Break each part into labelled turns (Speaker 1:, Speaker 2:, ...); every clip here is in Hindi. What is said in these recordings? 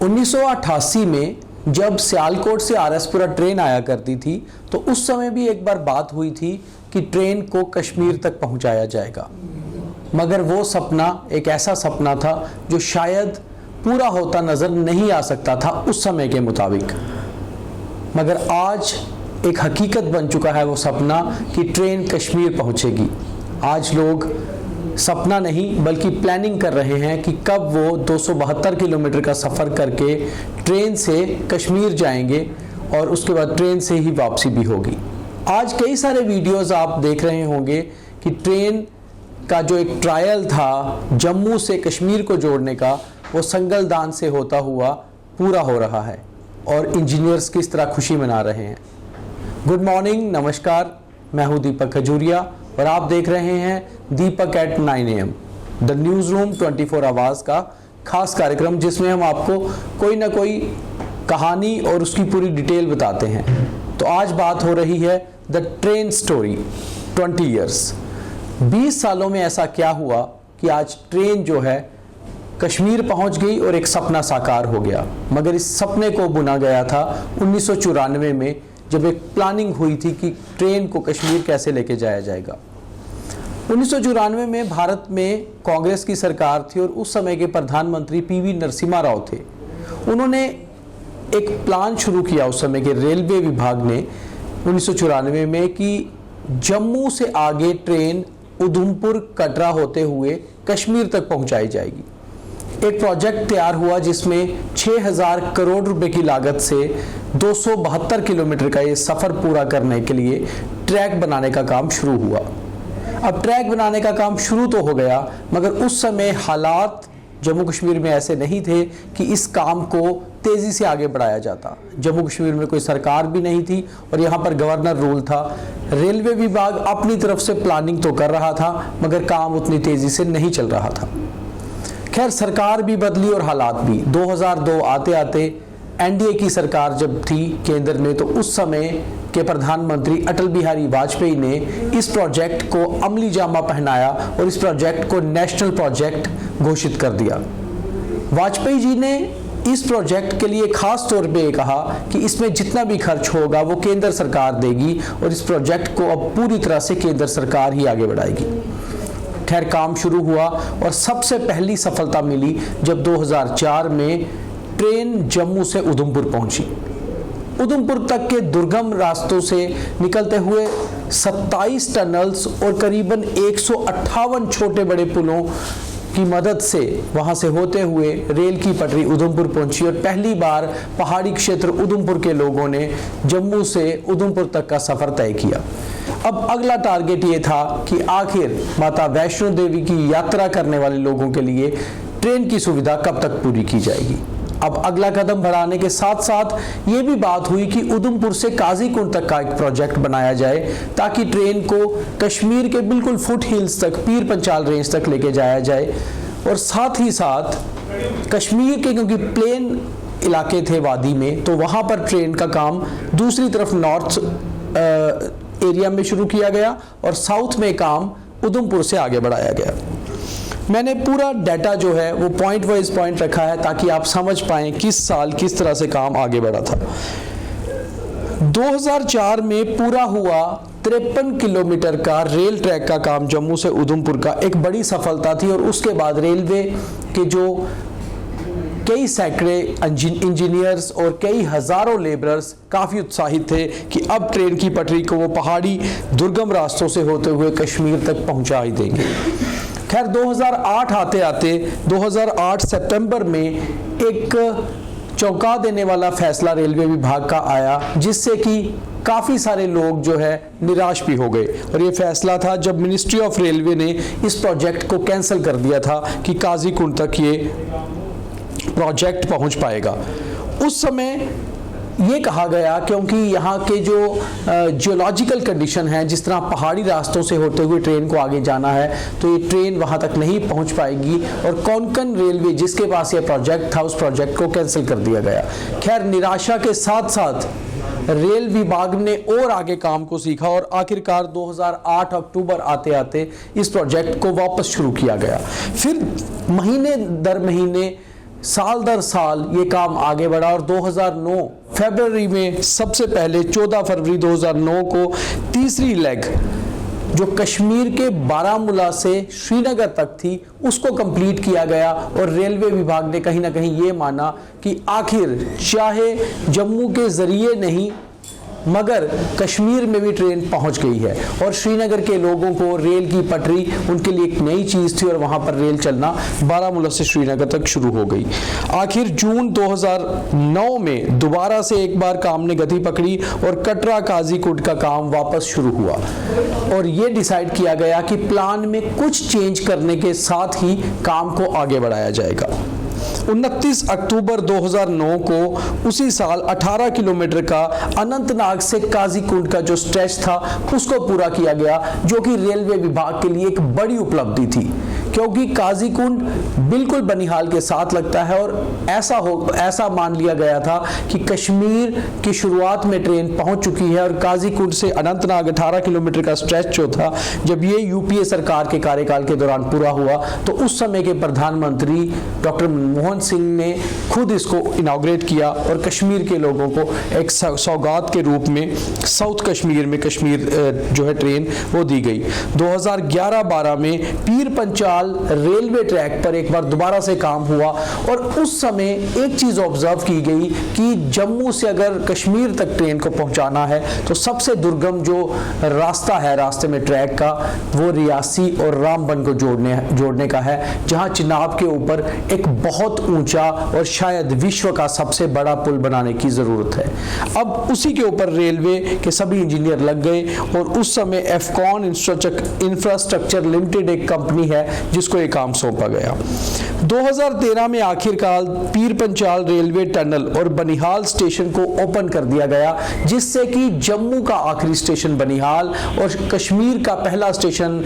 Speaker 1: 1988 में जब सियालकोट से आरएसपुरा ट्रेन आया करती थी तो उस समय भी एक बार बात हुई थी कि ट्रेन को कश्मीर तक पहुंचाया जाएगा, मगर वो सपना एक ऐसा सपना था जो शायद पूरा होता नज़र नहीं आ सकता था उस समय के मुताबिक। मगर आज एक हकीकत बन चुका है वो सपना कि ट्रेन कश्मीर पहुंचेगी। आज लोग सपना नहीं बल्कि प्लानिंग कर रहे हैं कि कब वो 272 किलोमीटर का सफ़र करके ट्रेन से कश्मीर जाएंगे और उसके बाद ट्रेन से ही वापसी भी होगी। आज कई सारे वीडियोस आप देख रहे होंगे कि ट्रेन का जो एक ट्रायल था जम्मू से कश्मीर को जोड़ने का, वो संगलदान से होता हुआ पूरा हो रहा है और इंजीनियर्स किस तरह खुशी मना रहे हैं। गुड मॉर्निंग, नमस्कार, मैं हूं दीपक खजूरिया और आप देख रहे हैं Deepak at 9 AM, the newsroom 24 Awaaz का खास कार्यक्रम जिसमें हम आपको कोई ना कोई कहानी और उसकी पूरी डिटेल बताते हैं। तो आज बात हो रही है द ट्रेन स्टोरी 20 ईयर्स। 20 सालों में ऐसा क्या हुआ कि आज ट्रेन जो है कश्मीर पहुंच गई और एक सपना साकार हो गया। मगर इस सपने को बुना गया था 1994 में, जब एक प्लानिंग हुई थी कि ट्रेन को कश्मीर कैसे लेके जाया जाएगा। 1994 में भारत में कांग्रेस की सरकार थी और उस समय के प्रधानमंत्री PV नरसिम्हा राव थे। उन्होंने एक प्लान शुरू किया उस समय के रेलवे विभाग ने 1994 में कि जम्मू से आगे ट्रेन उधमपुर कटरा होते हुए कश्मीर तक पहुंचाई जाएगी। एक प्रोजेक्ट तैयार हुआ जिसमें 6000 करोड़ रुपए की लागत से 272 किलोमीटर का ये सफ़र पूरा करने के लिए ट्रैक बनाने का काम शुरू हुआ। अब ट्रैक बनाने का काम शुरू तो हो गया, मगर उस समय हालात जम्मू कश्मीर में ऐसे नहीं थे कि इस काम को तेज़ी से आगे बढ़ाया जाता। जम्मू कश्मीर में कोई सरकार भी नहीं थी और यहाँ पर गवर्नर रूल था। रेलवे विभाग अपनी तरफ से प्लानिंग तो कर रहा था मगर काम उतनी तेज़ी से नहीं चल रहा था। खैर, सरकार भी बदली और हालात भी। 2002 आते आते NDA की सरकार जब थी केंद्र में, तो उस समय के प्रधानमंत्री अटल बिहारी वाजपेयी ने इस प्रोजेक्ट को अमली जामा पहनाया और इस प्रोजेक्ट को नेशनल प्रोजेक्ट घोषित कर दिया। वाजपेयी जी ने इस प्रोजेक्ट के लिए खास तौर पे कहा कि इसमें जितना भी खर्च होगा वो केंद्र सरकार देगी और इस प्रोजेक्ट को अब पूरी तरह से केंद्र सरकार ही आगे बढ़ाएगी। खैर, काम शुरू हुआ और सबसे पहली सफलता मिली जब 2004 में ट्रेन जम्मू से उधमपुर पहुंची। उधमपुर तक के दुर्गम रास्तों से निकलते हुए 27 टनल्स और करीबन 158 छोटे बड़े पुलों की मदद से वहां से होते हुए रेल की पटरी उधमपुर पहुंची और पहली बार पहाड़ी क्षेत्र उधमपुर के लोगों ने जम्मू से उधमपुर तक का सफर तय किया। अब अगला टारगेट ये था कि आखिर माता वैष्णो देवी की यात्रा करने वाले लोगों के लिए ट्रेन की सुविधा कब तक पूरी की जाएगी। अब अगला कदम बढ़ाने के साथ साथ ये भी बात हुई कि उधमपुर से काजीकुंड तक का एक प्रोजेक्ट बनाया जाए ताकि ट्रेन को कश्मीर के बिल्कुल फुट हिल्स तक, पीर पंचाल रेंज तक लेके जाया जाए। और साथ ही साथ कश्मीर के, क्योंकि प्लेन इलाके थे वादी में, तो वहाँ पर ट्रेन का काम दूसरी तरफ नॉर्थ एरिया में शुरू किया गया और साउथ में काम उधमपुर से आगे बढ़ाया गया। मैंने पूरा डाटा जो है वो पॉइंट वाइज पॉइंट रखा है ताकि आप समझ पाएं किस साल किस तरह से काम आगे बढ़ा था। 2004 में पूरा हुआ 53 किलोमीटर का रेल ट्रैक का काम जम्मू से उधमपुर का एक बड़ी सफलता थी और उसके बाद रेलवे के जो कई सैकड़े इंजीनियर्स और कई हजारों लेबरर्स काफ़ी उत्साहित थे कि अब ट्रेन की पटरी को वो पहाड़ी दुर्गम रास्तों से होते हुए कश्मीर तक पहुंचा ही देंगे। खैर, 2008 आते आते 2008 सितंबर में एक चौंका देने वाला फैसला रेलवे विभाग का आया जिससे कि काफ़ी सारे लोग जो है निराश भी हो गए। और ये फैसला था जब मिनिस्ट्री ऑफ रेलवे ने इस प्रोजेक्ट को कैंसिल कर दिया था कि काजीकुंड तक ये प्रोजेक्ट पहुंच पाएगा। उस समय ये कहा गया क्योंकि यहाँ के जो जियोलॉजिकल कंडीशन है, जिस तरह पहाड़ी रास्तों से होते हुए ट्रेन को आगे जाना है, तो ये ट्रेन वहाँ तक नहीं पहुँच पाएगी और कोंकण रेलवे जिसके पास ये प्रोजेक्ट था उस प्रोजेक्ट को कैंसिल कर दिया गया। खैर, निराशा के साथ साथ रेल विभाग ने और आगे काम को सीखा और आखिरकार 2008 अक्टूबर आते आते इस प्रोजेक्ट को वापस शुरू किया गया। फिर महीने दर महीने साल दर साल ये काम आगे बढ़ा और 2009 फरवरी में सबसे पहले 14 फरवरी 2009 को तीसरी लेग जो कश्मीर के बारामूला से श्रीनगर तक थी उसको कंप्लीट किया गया और रेलवे विभाग ने कहीं ना कहीं ये माना कि आखिर चाहे जम्मू के जरिए नहीं मगर कश्मीर में भी ट्रेन पहुंच गई है और श्रीनगर के लोगों को रेल की पटरी उनके लिए एक नई चीज़ थी और वहां पर रेल चलना बारामूला से श्रीनगर तक शुरू हो गई। आखिर जून 2009 में दोबारा से एक बार काम ने गति पकड़ी और कटरा काजीकुंड का काम वापस शुरू हुआ और ये डिसाइड किया गया कि प्लान में कुछ चेंज करने के साथ ही काम को आगे बढ़ाया जाएगा। 29 अक्टूबर 2009 को उसी साल 18 किलोमीटर का अनंतनाग से काजीकुंड का जो स्ट्रेच था उसको पूरा किया गया, जो कि रेलवे विभाग के लिए एक बड़ी उपलब्धि थी क्योंकि काजीकुंड बिल्कुल बनिहाल के साथ लगता है और ऐसा मान लिया गया था कि कश्मीर की शुरुआत में ट्रेन पहुंच चुकी है और काजीकुंड से अनंतनाग 18 किलोमीटर का स्ट्रेच जो था, जब ये यूपीए सरकार के कार्यकाल के दौरान पूरा हुआ तो उस समय के प्रधानमंत्री डॉक्टर मनमोहन सिंह ने खुद इसको इनॉग्रेट किया और कश्मीर के लोगों को एक सौगात के रूप में साउथ कश्मीर में कश्मीर जो है ट्रेन वो दी गई। 2011-12 में पीर पंचाल रेलवे ट्रैक पर एक बार दोबारा से काम हुआ और उस समय एक चीज ऑब्जर्व की गई कि जम्मू से अगर कश्मीर तक ट्रेन को पहुंचाना है तो सबसे दुर्गम जो रास्ता है रास्ते में ट्रैक का वो रियासी और रामबन को जोड़ने का है, जहां चिनाब के ऊपर एक बहुत ऊंचा और शायद विश्व का सबसे बड़ा पुल बनाने की जरूरत है। अब उसी के ऊपर रेलवे के सभी इंजीनियर लग गए और उस समय एफकॉन इंफ्रास्ट्रक्चर लिमिटेड एक कंपनी है जिसको ये काम सौंपा गया। 2013 में आखिरकार पीर पंचाल रेलवे टनल और बनिहाल स्टेशन को ओपन कर दिया गया, जिससे कि जम्मू का आखिरी स्टेशन बनिहाल और कश्मीर का पहला स्टेशन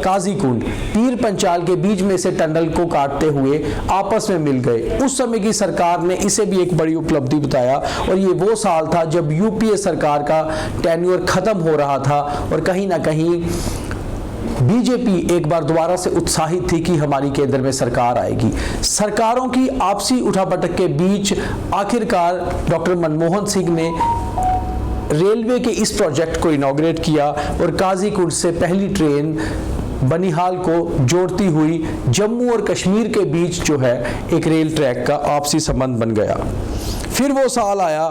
Speaker 1: काजीकुंड पीर पंचाल के बीच में से टनल को काटते हुए आपस में मिल गए। उस समय की सरकार ने इसे भी एक बड़ी उपलब्धि बताया और ये वो साल था जब यूपीए सरकार का टेन्योर खत्म हो रहा था और कहीं ना कहीं बीजेपी एक बार दोबारा से उत्साहित थी कि हमारी केंद्र में सरकार आएगी। सरकारों की आपसी उठापटक के बीच आखिरकार डॉक्टर मनमोहन सिंह ने रेलवे के इस प्रोजेक्ट को इनॉग्रेट किया और काजीकुंड से पहली ट्रेन बनिहाल को जोड़ती हुई जम्मू और कश्मीर के बीच जो है एक रेल ट्रैक का आपसी संबंध बन गया। फिर वो साल आया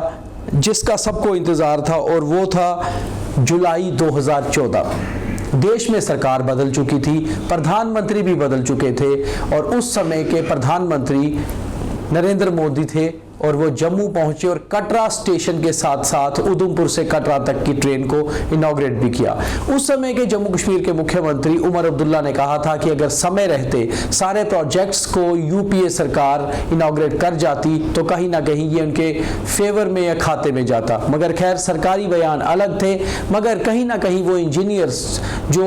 Speaker 1: जिसका सबको इंतजार था और वो था जुलाई 2014। देश में सरकार बदल चुकी थी, प्रधानमंत्री भी बदल चुके थे और उस समय के प्रधानमंत्री नरेंद्र मोदी थे और वो जम्मू पहुंचे और कटरा स्टेशन के साथ साथ उधमपुर से कटरा तक की ट्रेन को इनॉग्रेट भी किया। उस समय के जम्मू कश्मीर के मुख्यमंत्री उमर अब्दुल्ला ने कहा था कि अगर समय रहते सारे प्रोजेक्ट्स को यूपीए सरकार इनॉग्रेट कर जाती तो कहीं ना कहीं ये उनके फेवर में या खाते में जाता, मगर खैर सरकारी बयान अलग थे, मगर कहीं ना कहीं वो इंजीनियर्स जो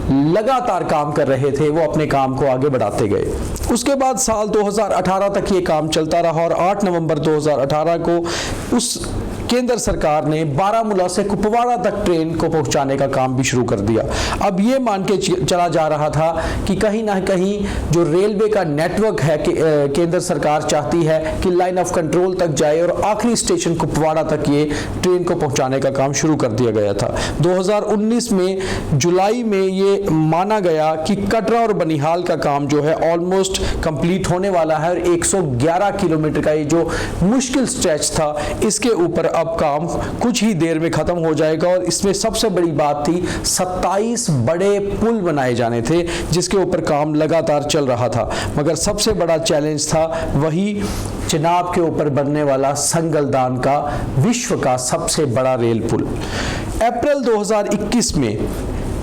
Speaker 1: लगातार काम कर रहे थे वो अपने काम को आगे बढ़ाते गए। उसके बाद साल 2018 तक ये काम चलता रहा और 8 नवंबर 2018 को उस केंद्र सरकार ने बारामूला से कुपवाड़ा तक ट्रेन को पहुंचाने का काम भी शुरू कर दिया। अब ये मान के चला जा रहा था कि कहीं ना कहीं जो रेलवे का नेटवर्क है केंद्र सरकार चाहती है कि लाइन ऑफ कंट्रोल तक जाए और आखिरी स्टेशन कुपवाड़ा तक ये ट्रेन को पहुंचाने का काम शुरू कर दिया गया था। 2019 में जुलाई में ये माना गया कि कटरा और बनिहाल का काम जो है ऑलमोस्ट कंप्लीट होने वाला है और 111 किलोमीटर का ये जो मुश्किल स्ट्रेच था इसके ऊपर अब काम कुछ ही देर में खत्म हो जाएगा और इसमें सबसे बड़ी बात थी 27 बड़े पुल बनाए जाने थे जिसके ऊपर काम लगातार चल रहा था, मगर सबसे बड़ा चैलेंज था वही चिनाब के ऊपर बनने वाला संगलदान का विश्व का सबसे बड़ा रेल पुल। अप्रैल 2021 में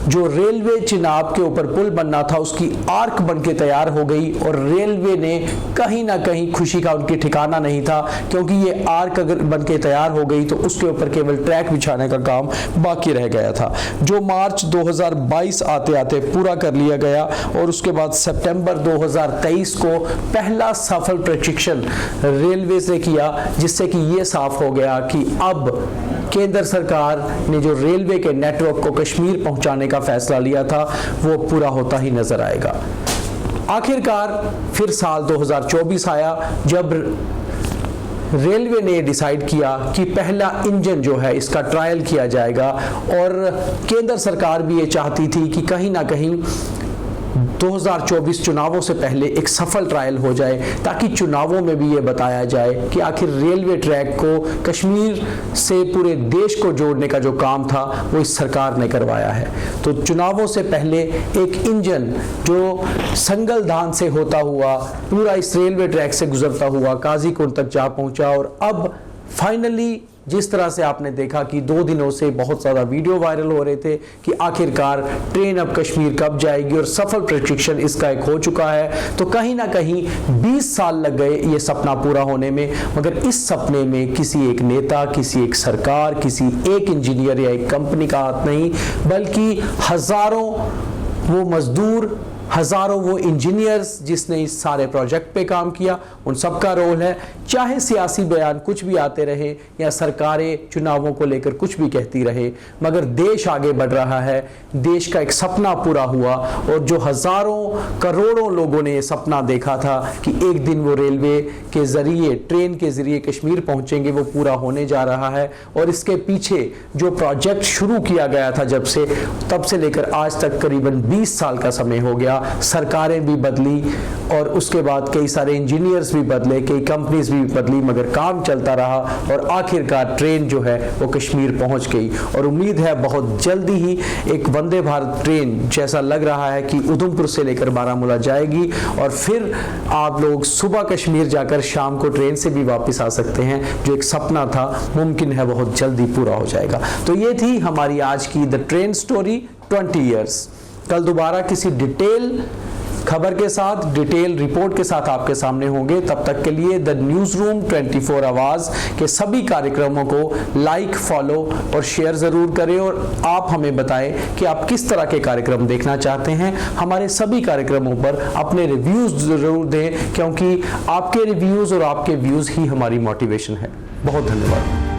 Speaker 1: जो रेलवे चिनाब के ऊपर पुल बनना था उसकी आर्क बनके तैयार हो गई और रेलवे ने कहीं ना कहीं खुशी का उनकी ठिकाना नहीं था, क्योंकि ये आर्क अगर बनके तैयार हो गई तो उसके ऊपर केवल ट्रैक बिछाने का काम बाकी रह गया था, जो मार्च 2022 आते आते पूरा कर लिया गया और उसके बाद सितंबर 2023 को पहला सफल प्रशिक्षण रेलवे से किया, जिससे कि ये साफ हो गया कि अब केंद्र सरकार ने जो रेलवे के नेटवर्क को कश्मीर पहुंचाने का फैसला लिया था वो पूरा होता ही नजर आएगा। आखिरकार फिर साल 2024 आया जब रेलवे ने डिसाइड किया कि पहला इंजन जो है इसका ट्रायल किया जाएगा, और केंद्र सरकार भी ये चाहती थी कि कहीं ना कहीं 2024 चुनावों से पहले एक सफल ट्रायल हो जाए, ताकि चुनावों में भी ये बताया जाए कि आखिर रेलवे ट्रैक को कश्मीर से पूरे देश को जोड़ने का जो काम था वो इस सरकार ने करवाया है। तो चुनावों से पहले एक इंजन जो संगलधान से होता हुआ पूरा इस रेलवे ट्रैक से गुजरता हुआ काजीकुंड तक जा पहुंचा, और अब फाइनली जिस तरह से आपने देखा कि 2 दिनों से बहुत ज़्यादा वीडियो वायरल हो रहे थे कि आखिरकार ट्रेन अब कश्मीर कब जाएगी, और सफल प्रशिक्षण इसका एक हो चुका है। तो कहीं ना कहीं 20 साल लग गए ये सपना पूरा होने में, मगर इस सपने में किसी एक नेता, किसी एक सरकार, किसी एक इंजीनियर या एक कंपनी का हाथ नहीं, बल्कि हजारों वो मजदूर, हजारों वो इंजीनियर्स जिसने इस सारे प्रोजेक्ट पे काम किया, उन सबका रोल है। चाहे सियासी बयान कुछ भी आते रहे या सरकारें चुनावों को लेकर कुछ भी कहती रहे, मगर देश आगे बढ़ रहा है, देश का एक सपना पूरा हुआ, और जो हजारों करोड़ों लोगों ने ये सपना देखा था कि एक दिन वो रेलवे के जरिए, ट्रेन के जरिए कश्मीर पहुंचेंगे, वो पूरा होने जा रहा है। और इसके पीछे जो प्रोजेक्ट शुरू किया गया था जब से, तब से लेकर आज तक करीबन 20 साल का समय हो गया। सरकारें भी बदली और उसके बाद कई सारे इंजीनियर्स भी बदले, कई कंपनीज भी बदली, मगर काम चलता रहा और आखिरकार ट्रेन जो है वो कश्मीर पहुंच गई। और उम्मीद है बहुत जल्दी ही एक वंदे भारत ट्रेन, जैसा लग रहा है कि उधमपुर से लेकर बारामूला जाएगी, और फिर आप लोग सुबह कश्मीर जाकर शाम को ट्रेन से भी वापस आ सकते हैं। जो एक सपना था मुमकिन है बहुत जल्दी पूरा हो जाएगा। तो ये थी हमारी आज की द ट्रेन स्टोरी 20 ईयर्स। कल दोबारा किसी डिटेल खबर के साथ, डिटेल रिपोर्ट के साथ आपके सामने होंगे। तब तक के लिए द न्यूज रूम 24 आवाज के सभी कार्यक्रमों को लाइक, फॉलो और शेयर जरूर करें, और आप हमें बताएं कि आप किस तरह के कार्यक्रम देखना चाहते हैं। हमारे सभी कार्यक्रमों पर अपने रिव्यूज जरूर दें, क्योंकि आपके रिव्यूज और आपके व्यूज ही हमारी मोटिवेशन है। बहुत धन्यवाद।